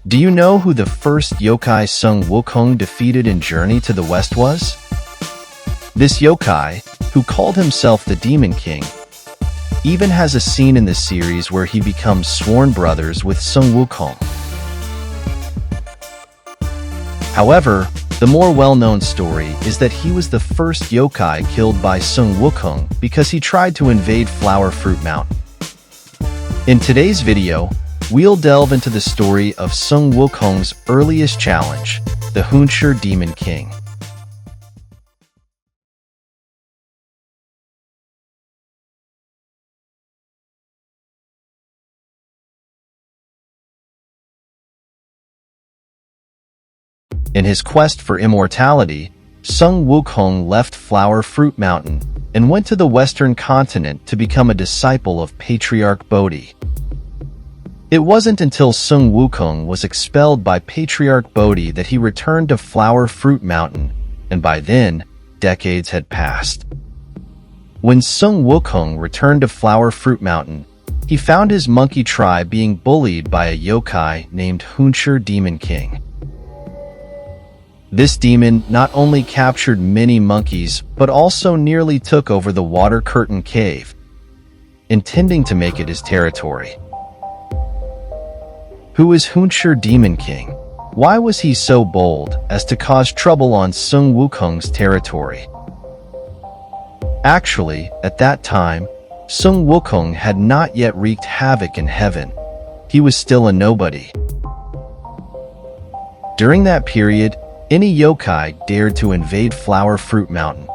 Do you know who the first yokai Sun Wukong defeated in Journey to the West was? This yokai, who called himself the Demon King, even has a scene in the series where he becomes sworn brothers with Sun Wukong. However, the more well-known story is that he was the first yokai killed by Sun Wukong because he tried to invade Flower Fruit Mountain. In today's video, we'll delve into the story of Sun Wukong's earliest challenge, the Hunshi Demon King. In his quest for immortality, Sun Wukong left Flower Fruit Mountain and went to the Western continent to become a disciple of Patriarch Bajie. It wasn't until Sun Wukong was expelled by Patriarch Bajie that he returned to Flower Fruit Mountain, and by then, decades had passed. When Sun Wukong returned to Flower Fruit Mountain, he found his monkey tribe being bullied by a yokai named Hunshi Demon King. This demon not only captured many monkeys, but also nearly took over the Water Curtain Cave, intending to make it his territory. Who is Hunshi Demon King? Why was he so bold as to cause trouble on Sun Wukong's territory? Actually, at that time, Sun Wukong had not yet wreaked havoc in heaven. He was still a nobody. During that period, any yokai dared to invade Flower Fruit Mountain.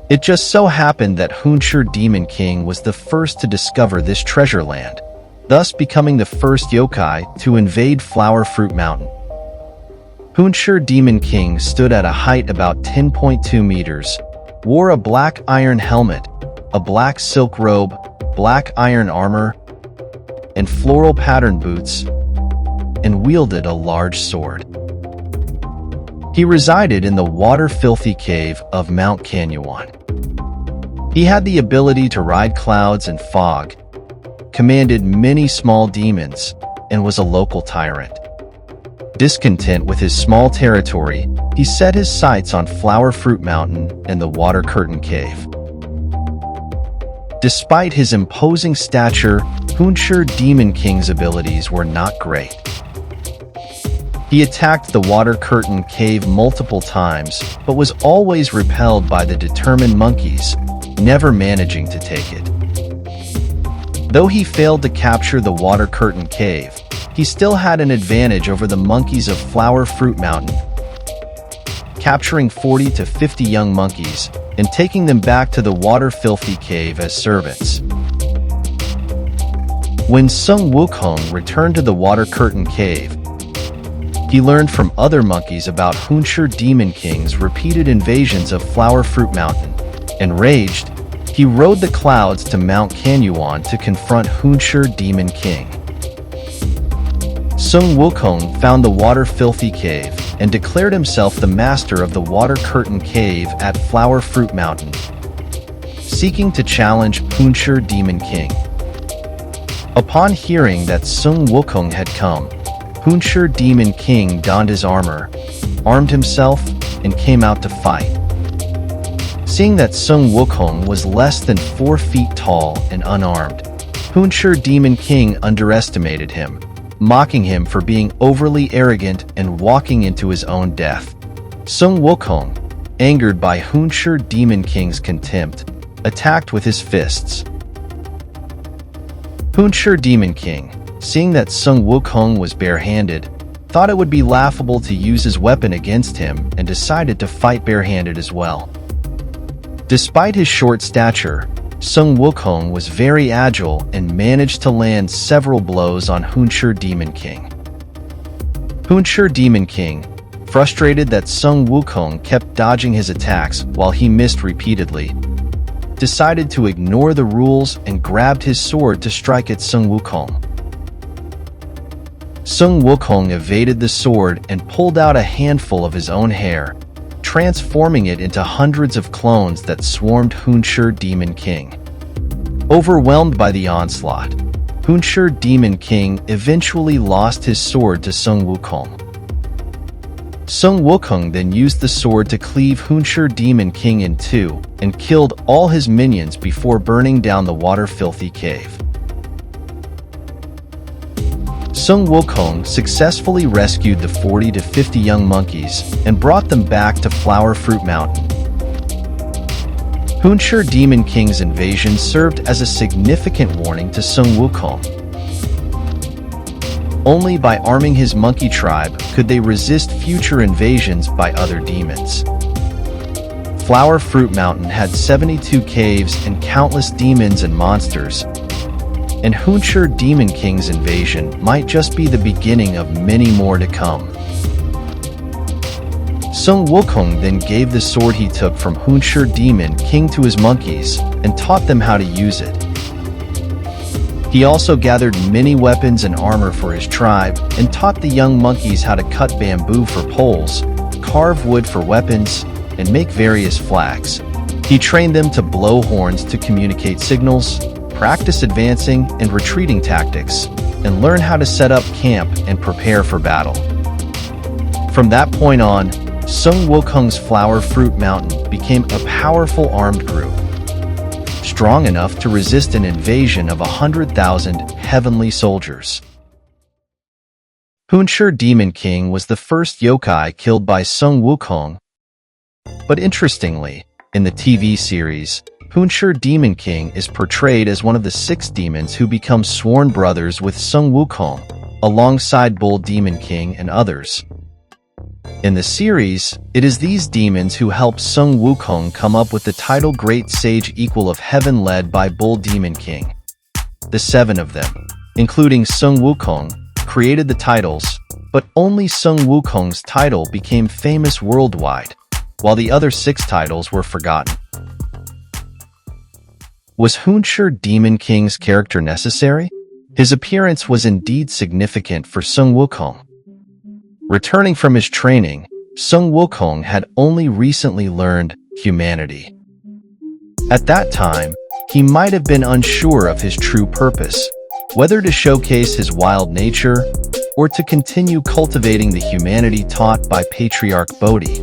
It just so happened that Hunshi Demon King was the first to discover this treasure land, thus becoming the first yokai to invade Flower Fruit Mountain. Hunshi Demon King stood at a height about 10.2 meters, wore a black iron helmet, a black silk robe, black iron armor, and floral pattern boots, and wielded a large sword. He resided in the water-filthy cave of Mount Canyon. He had the ability to ride clouds and fog, commanded many small demons, and was a local tyrant. Discontent with his small territory, he set his sights on Flower Fruit Mountain and the Water Curtain Cave. Despite his imposing stature, Hunshi Demon King's abilities were not great. He attacked the Water Curtain Cave multiple times, but was always repelled by the determined monkeys, never managing to take it. Though he failed to capture the Water Curtain Cave, he still had an advantage over the monkeys of Flower Fruit Mountain, capturing 40 to 50 young monkeys and taking them back to the water-filthy cave as servants. When Sun Wukong returned to the Water Curtain Cave, he learned from other monkeys about Hunshi Demon King's repeated invasions of Flower Fruit Mountain. Enraged, he rode the clouds to Mount Canyon to confront Hunshi Demon King. Sun Wukong found the water-filthy cave and declared himself the master of the Water Curtain Cave at Flower Fruit Mountain, seeking to challenge Hunshi Demon King. Upon hearing that Sun Wukong had come, Hunshi Demon King donned his armor, armed himself, and came out to fight. Seeing that Sun Wukong was less than 4 feet tall and unarmed, Hunshi Demon King underestimated him, mocking him for being overly arrogant and walking into his own death. Sun Wukong, angered by Hunshi Demon King's contempt, attacked with his fists. Hunshi Demon King, seeing that Sun Wukong was barehanded, thought it would be laughable to use his weapon against him and decided to fight barehanded as well. Despite his short stature, Sun Wukong was very agile and managed to land several blows on Hunshi Demon King. Hunshi Demon King, frustrated that Sun Wukong kept dodging his attacks while he missed repeatedly, decided to ignore the rules and grabbed his sword to strike at Sun Wukong. Sun Wukong evaded the sword and pulled out a handful of his own hair, transforming it into hundreds of clones that swarmed Hunshi Demon King. Overwhelmed by the onslaught, Hunshi Demon King eventually lost his sword to Sun Wukong. Sun Wukong then used the sword to cleave Hunshi Demon King in two and killed all his minions before burning down the water-filthy cave. Sun Wukong successfully rescued the 40 to 50 young monkeys and brought them back to Flower Fruit Mountain. Hunshi Demon King's invasion served as a significant warning to Sun Wukong. Only by arming his monkey tribe could they resist future invasions by other demons. Flower Fruit Mountain had 72 caves and countless demons and monsters, and Hunshi Demon King's invasion might just be the beginning of many more to come. Sun Wukong then gave the sword he took from Hunshi Demon King to his monkeys and taught them how to use it. He also gathered many weapons and armor for his tribe and taught the young monkeys how to cut bamboo for poles, carve wood for weapons, and make various flags. He trained them to blow horns to communicate signals, practice advancing and retreating tactics, and learn how to set up camp and prepare for battle. From that point on, Sun Wukong's Flower Fruit Mountain became a powerful armed group, strong enough to resist an invasion of 100,000 heavenly soldiers. Hunshi Demon King was the first yokai killed by Sun Wukong, but interestingly, in the TV series, Hunshi Demon King is portrayed as one of the 6 demons who become sworn brothers with Sun Wukong, alongside Bull Demon King and others. In the series, it is these demons who help Sun Wukong come up with the title Great Sage Equal of Heaven led by Bull Demon King. The 7 of them, including Sun Wukong, created the titles, but only Sun Wukong's title became famous worldwide, while the other 6 titles were forgotten. Was Hunshi Demon King's character necessary? His appearance was indeed significant for Sun Wukong. Returning from his training, Sun Wukong had only recently learned humanity. At that time, he might have been unsure of his true purpose, whether to showcase his wild nature or to continue cultivating the humanity taught by Patriarch Bodhi.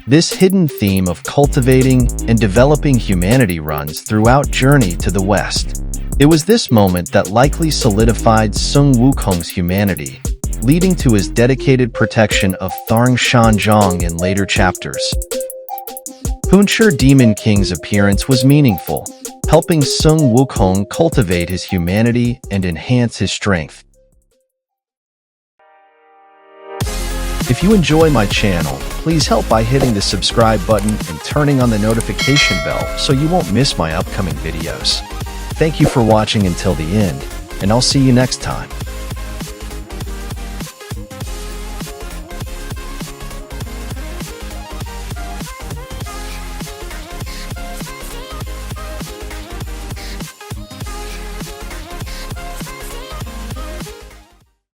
This hidden theme of cultivating and developing humanity runs throughout Journey to the West. It was this moment that likely solidified Sun Wukong's humanity, leading to his dedicated protection of Tharng Shanzhong in later chapters. Hunshi Demon King's appearance was meaningful, helping Sun Wukong cultivate his humanity and enhance his strength. If you enjoy my channel, please help by hitting the subscribe button and turning on the notification bell so you won't miss my upcoming videos. Thank you for watching until the end, and I'll see you next time.